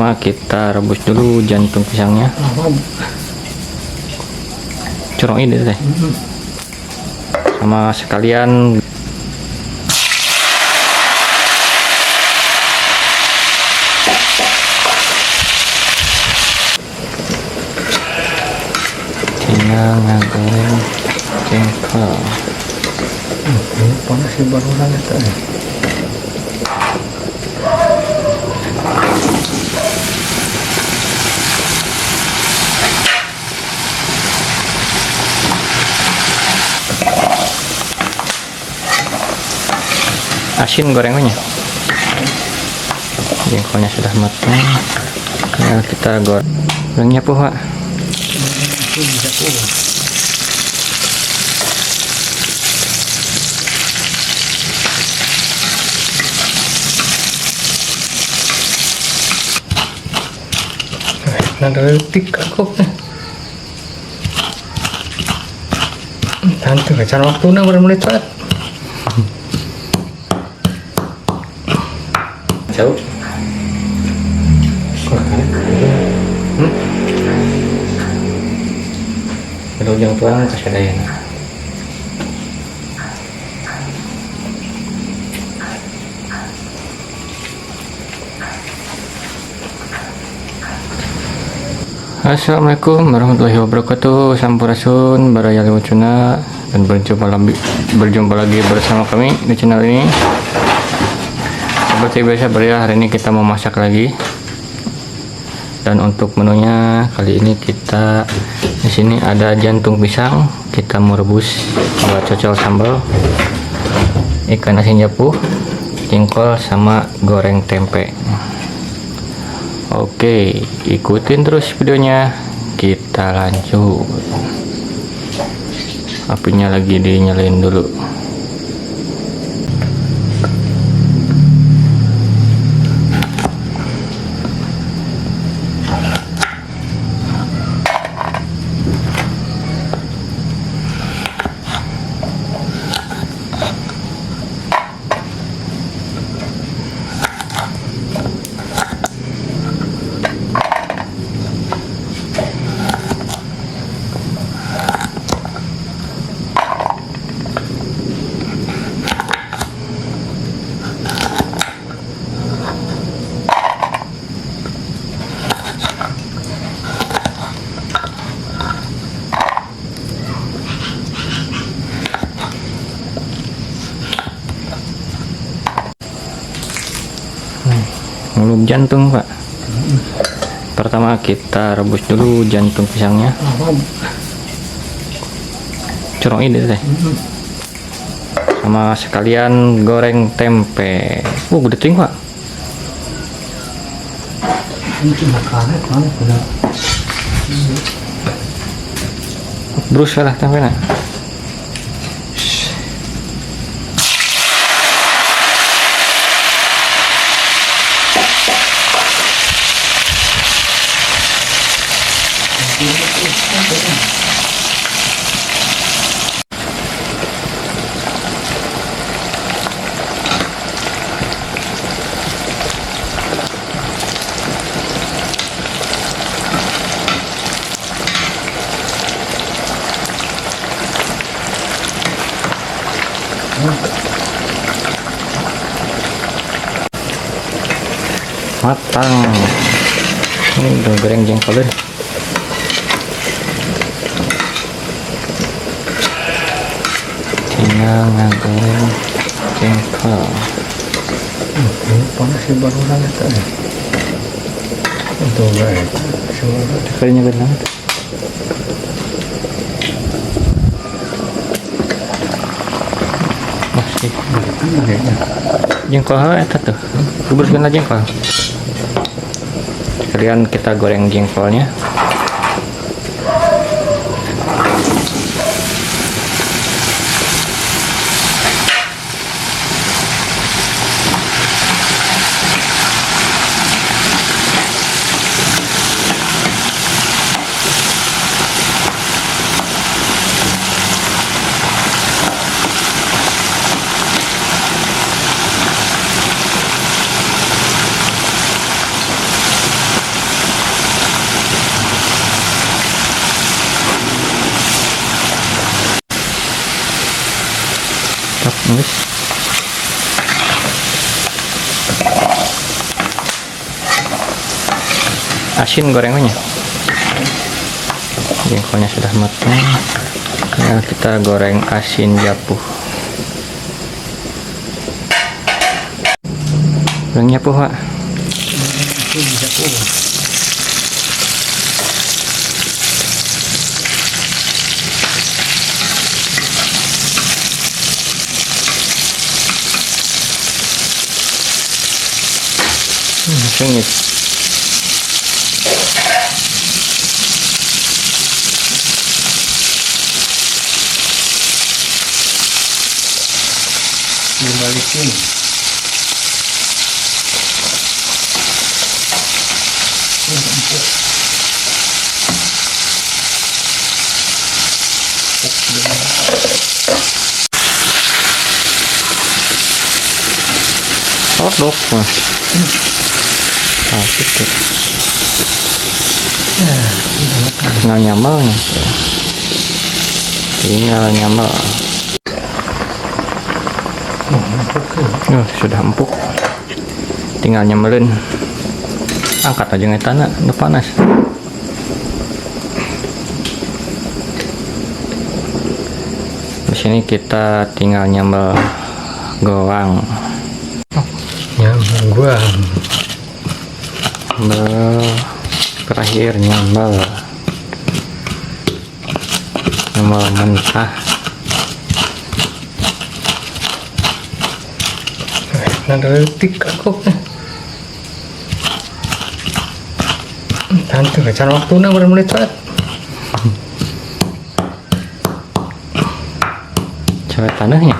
Pertama kita rebus dulu jantung pisangnya. Corong ini teh. Sama sekalian tinggal ngagoreng jengkol. Ini panas sih baru nanya tadi. Asin gorengannya. Jengkolnya sudah matang. Tinggal kita gorengnya Pak. Nada letik aku. Nanti kecan waktu na mulai cepat. Jauh. Kalau yang tua kasih daya. Assalamualaikum warahmatullahi wabarakatuh. Sampurasun, baraya lewatuna, dan berjumpa lagi bersama kami di channel ini. Seperti biasa hari ini kita mau masak lagi. Dan untuk menunya kali ini kita di sini ada jantung pisang, kita mau rebus buat cocol sambal, ikan asin japu, jengkol sama goreng tempe. Oke, ikutin terus videonya, kita lanjut. Apinya lagi dinyalain dulu. Ngelum jantung Pak. Pertama kita rebus dulu jantung pisangnya. Corong ini teh. Sama sekalian goreng tempe. Gede ting Pak. Ini cuma karet mana sudah. Brus lah tempe nak. Matang. Ini udah goreng jengkol deh. Tinggal ngagoreng jengkol. Ini panas sih baru nanya tadi. Untuk baik. Kalinya benar. Masih. Jengkol eta tuh. Kuburkan aja jengkol. Sekalian kita goreng jengkolnya. Mantap guys. Asin gorengannya. Jengkolnya sudah matang. Nah, kita goreng asin japuh. Goreng japuh, Pak. Sengit. Dibalikin. Kodok, Mas. Asik tuh. Tinggal nyamelnya. Tinggal nyamel. Sudah empuk. Tinggal nyamelin. Angkat aja ngetana, udah panas. Di sini kita tinggal nyambel goang. Nyambel gua. Nyambel terakhir nyambel mentah. Nada detik aku. Tantu can waktu na berapa menit saat. Cewek tanahnya.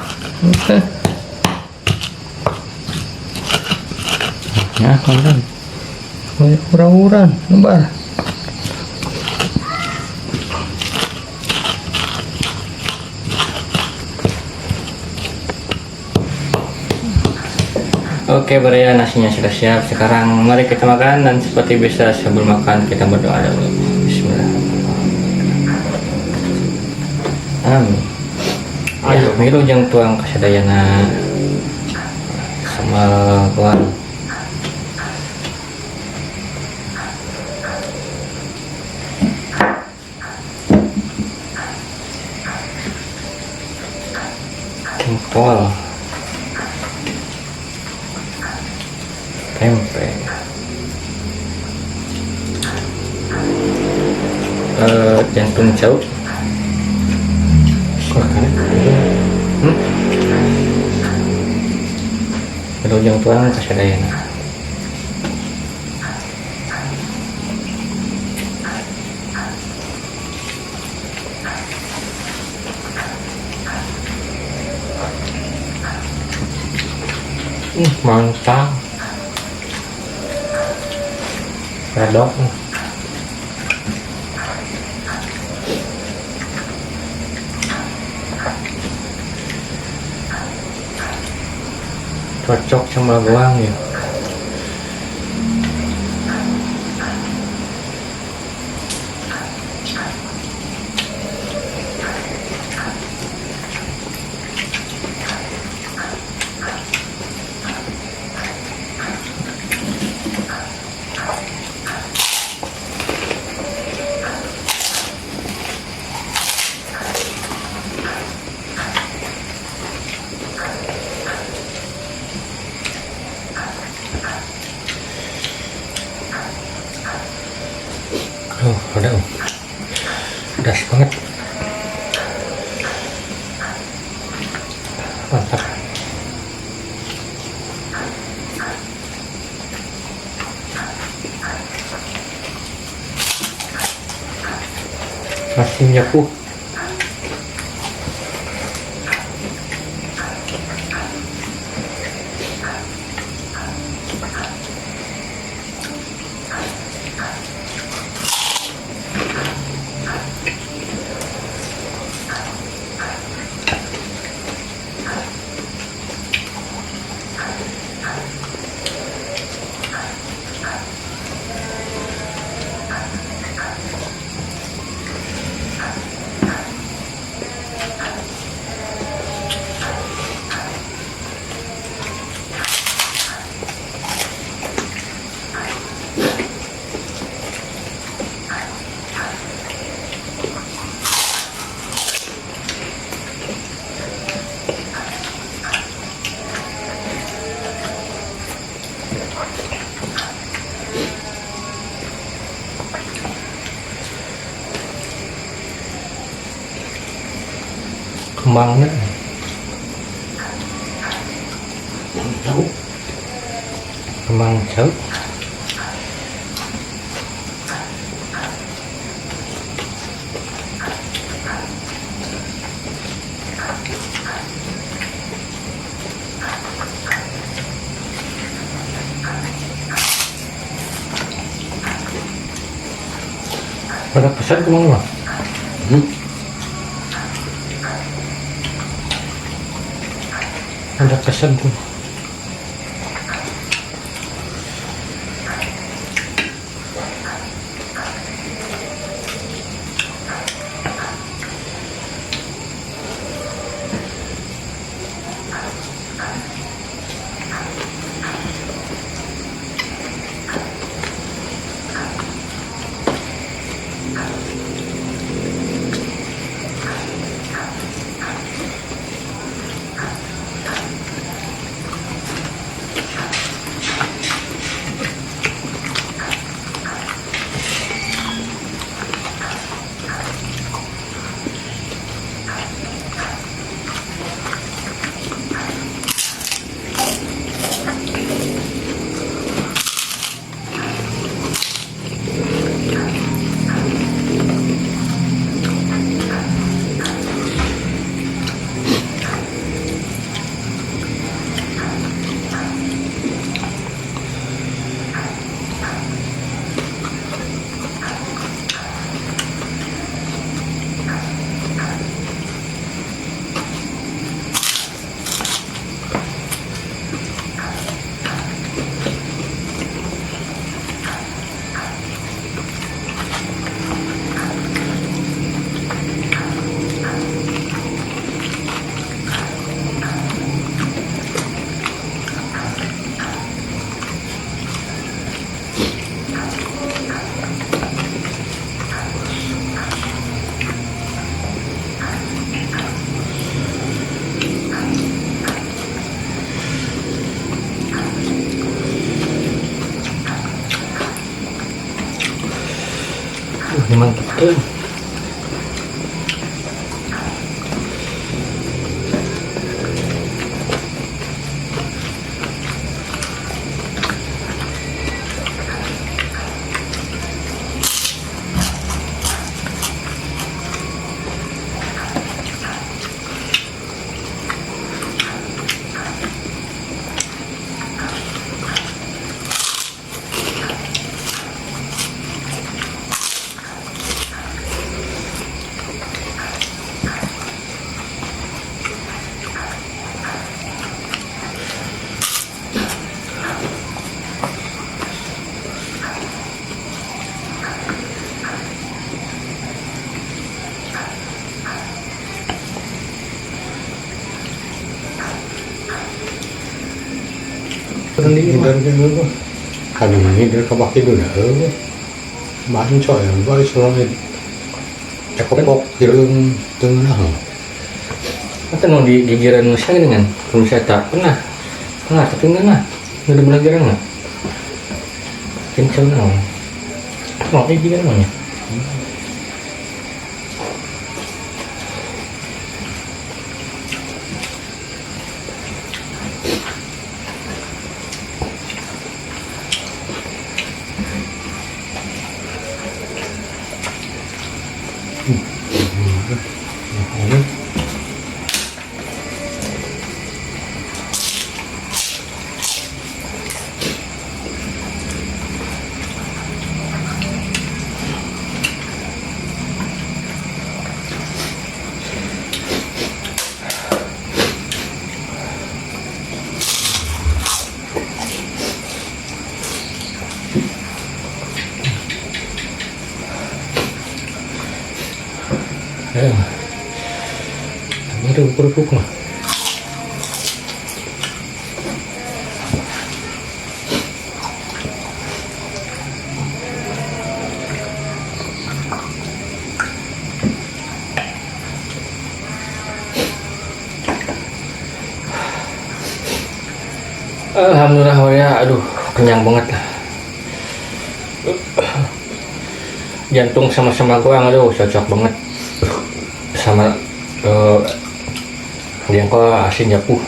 Ya, konten. Urang-urang, lembar. Oke, Brea, nasinya sudah siap. Sekarang mari kita makan, dan seperti biasa sebelum makan kita berdoa dulu. Bismillahirrahmanirrahim. Amin. Ayo, milu jang tuang kasadayana sama kuan. Jengkol, tempe, jantung jauh. Milu jang tuang kasadayana. Mantap. Redok. Cocok sama goang ya. Pedas banget. Mantap. Masih nyapu. kembangnya Tahu. kembang jauh. Pada pesan kemana? Ada pesan tuh. Mantap tuh. Hindar dulu. Kali ini dia kebaki dulu dah. Bahan coy, baru selalu cekok kirun tengah. Kan mau di gigiran saya dengan kalau saya tak pernah tapi enggak lah udah benar gigiran nggak kencang nggak mau di gigiran mana itu kerupuk mah alhamdulillah ya, aduh kenyang banget lah. Jantung sama-sama gua, aduh cocok banget sama yang kok asin japuh.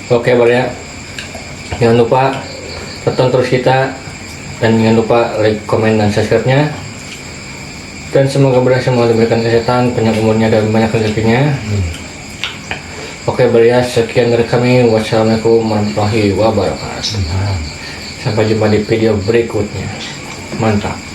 Oke ya, jangan lupa tonton terus kita, dan jangan lupa like, komen, dan subscribe-nya. Dan semoga berhasil diberikan kesehatan, panjang umurnya, dan banyak rezekinya. Oke ya, sekian dari kami. Wassalamualaikum warahmatullahi wabarakatuh. Sampai jumpa di video berikutnya. Mantap.